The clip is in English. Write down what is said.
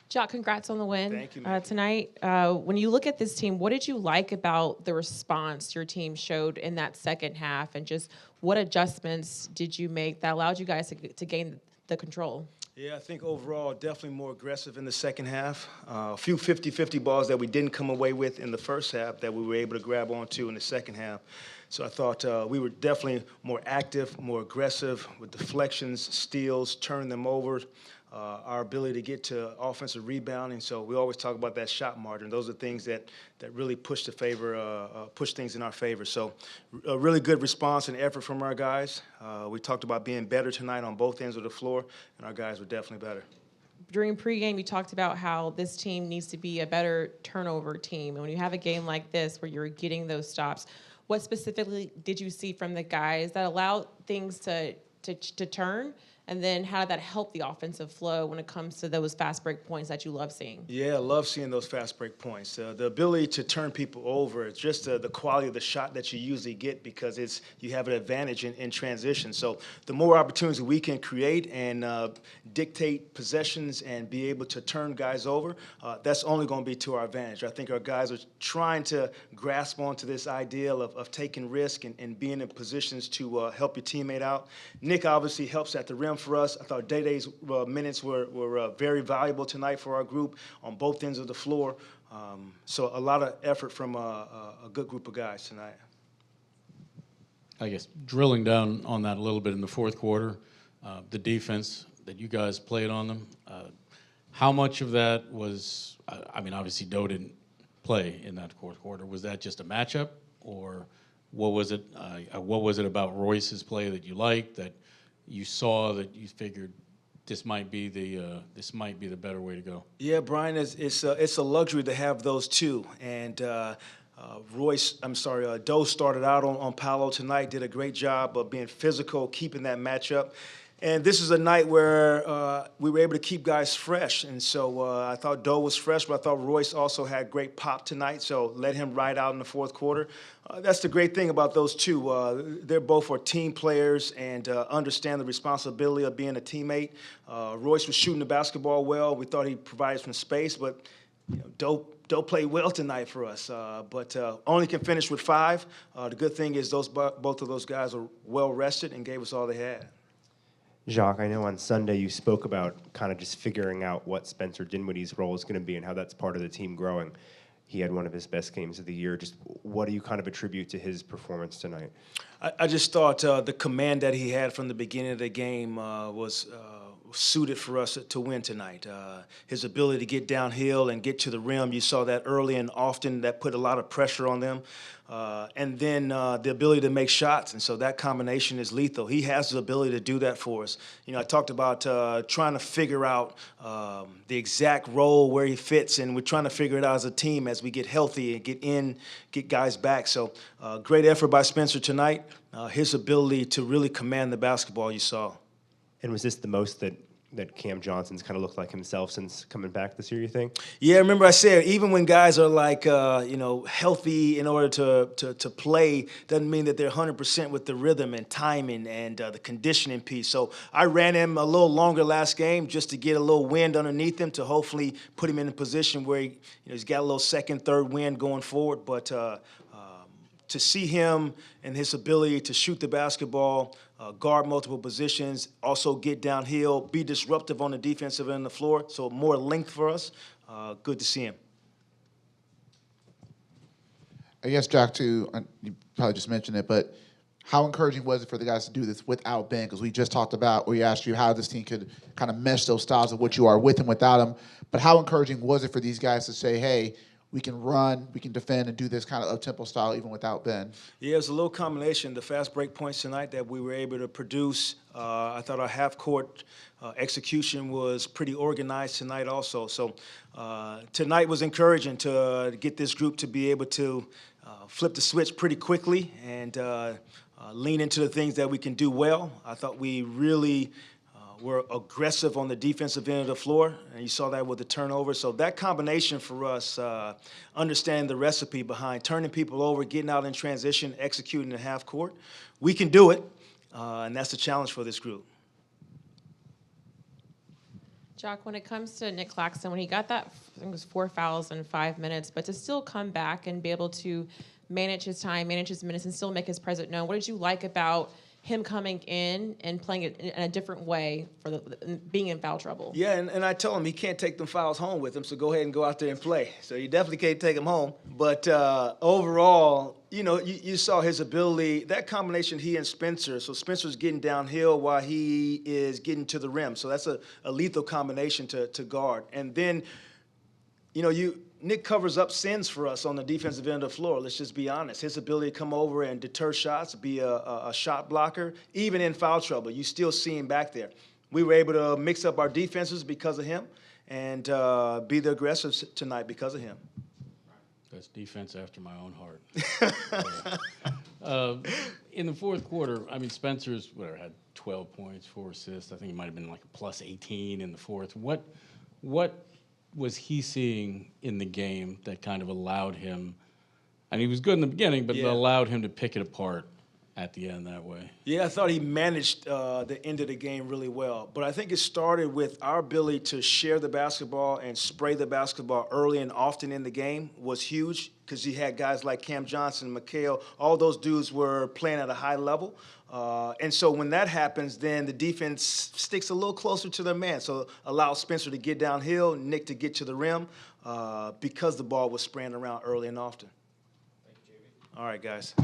Jacque, congrats on the win. Thank you, man. Tonight. When you look at this team, what did you like about the response your team showed in that second half, and just what adjustments did you make that allowed you guys to gain the control? Yeah, I think overall definitely more aggressive in the second half. A few 50-50 balls that we didn't come away with in the first half that we were able to grab onto in the second half. So I thought we were definitely more active, more aggressive with deflections, steals, turning them over. Our ability to get to offensive rebounding. So we always talk about that shot margin. Those are things that really push things in our favor. So a really good response and effort from our guys. We talked about being better tonight on both ends of the floor, and our guys were definitely better. During pregame, you talked about how this team needs to be a better turnover team. And when you have a game like this where you're getting those stops, what specifically did you see from the guys that allowed things to turn? And then how did that help the offensive flow when it comes to those fast break points that you love seeing? Yeah, I love seeing those fast break points. The ability to turn people over, it's just the quality of the shot that you usually get because you have an advantage in transition. So the more opportunities we can create and dictate possessions and be able to turn guys over, that's only going to be to our advantage. I think our guys are trying to grasp onto this ideal of taking risk and being in positions to help your teammate out. Nick obviously helps at the rim for us. I thought Day-Day's minutes were very valuable tonight for our group on both ends of the floor. So a lot of effort from a good group of guys tonight. I guess drilling down on that a little bit in the fourth quarter, the defense that you guys played on them, how much of that was, I mean, obviously Doe didn't play in that fourth quarter. Was that just a matchup, or what was it? What was it about Royce's play that you liked, that you saw, that you figured this might be the better way to go? Yeah, Brian, it's a luxury to have those two. And Doe started out on Paolo tonight, did a great job of being physical, keeping that matchup. And this is a night where we were able to keep guys fresh. And so I thought Doe was fresh, but I thought Royce also had great pop tonight, so let him ride out in the fourth quarter. That's the great thing about those two. They're both team players and understand the responsibility of being a teammate. Royce was shooting the basketball well. We thought he provided some space, but Doe played well tonight for us, but only can finish with 5. The good thing is both of those guys are well rested and gave us all they had. Jacque, I know on Sunday you spoke about kind of just figuring out what Spencer Dinwiddie's role is going to be and how that's part of the team growing. He had one of his best games of the year. Just what do you kind of attribute to his performance tonight? I just thought the command that he had from the beginning of the game was suited for us to win tonight. His ability to get downhill and get to the rim, you saw that early and often. That put a lot of pressure on them. And then the ability to make shots, and so that combination is lethal. He has the ability to do that for us. You know, I talked about trying to figure out the exact role where he fits, and we're trying to figure it out as a team as we get healthy and get guys back. So great effort by Spencer tonight. His ability to really command the basketball you saw. And was this the most that Cam Johnson's kind of looked like himself since coming back this year, you think? Yeah, remember I said, even when guys are like, healthy in order to play, doesn't mean that they're 100% with the rhythm and timing and the conditioning piece. So I ran him a little longer last game just to get a little wind underneath him to hopefully put him in a position where he's got a little second, third wind going forward. But to see him and his ability to shoot the basketball, guard multiple positions, also get downhill, be disruptive on the defensive end of the floor, so more length for us. Good to see him. I guess, Jacque, too, you probably just mentioned it, but how encouraging was it for the guys to do this without Ben? Because we just talked about, we asked you how this team could kind of mesh those styles of what you are with and without him. But how encouraging was it for these guys to say, hey, we can run, we can defend, and do this kind of up-tempo style even without Ben? Yeah, it was a little combination. The fast break points tonight that we were able to produce. I thought our half-court execution was pretty organized tonight also. So tonight was encouraging to get this group to be able to flip the switch pretty quickly and lean into the things that we can do well. I thought we really were aggressive on the defensive end of the floor, and you saw that with the turnover. So that combination for us, understanding the recipe behind turning people over, getting out in transition, executing the half court, we can do it, and that's the challenge for this group. Jacque, when it comes to Nick Claxton, when he got that, I think it was 4 fouls in 5 minutes, but to still come back and be able to manage his time, manage his minutes, and still make his presence known, what did you like about him coming in and playing it in a different way for being in foul trouble? Yeah, and I told him he can't take them fouls home with him, so go ahead and go out there and play. So you definitely can't take them home. But overall, you saw his ability, that combination, he and Spencer. So Spencer's getting downhill while he is getting to the rim. So that's a lethal combination to guard. And then, Nick covers up sins for us on the defensive end of the floor. Let's just be honest. His ability to come over and deter shots, be a shot blocker, even in foul trouble, you still see him back there. We were able to mix up our defenses because of him and be the aggressors tonight because of him. That's defense after my own heart. In the fourth quarter, Spencer's had 12 points, 4 assists. I think he might have been like a plus 18 in the fourth. What was he seeing in the game that kind of allowed him, and he was good in the beginning, but it allowed him to pick it apart at the end that way? Yeah, I thought he managed the end of the game really well. But I think it started with our ability to share the basketball and spray the basketball early and often in the game was huge because you had guys like Cam Johnson, Mikhail, all those dudes were playing at a high level. And so when that happens, then the defense sticks a little closer to their man. So allow Spencer to get downhill, Nick to get to the rim because the ball was spraying around early and often. Thank you, JV. All right, guys.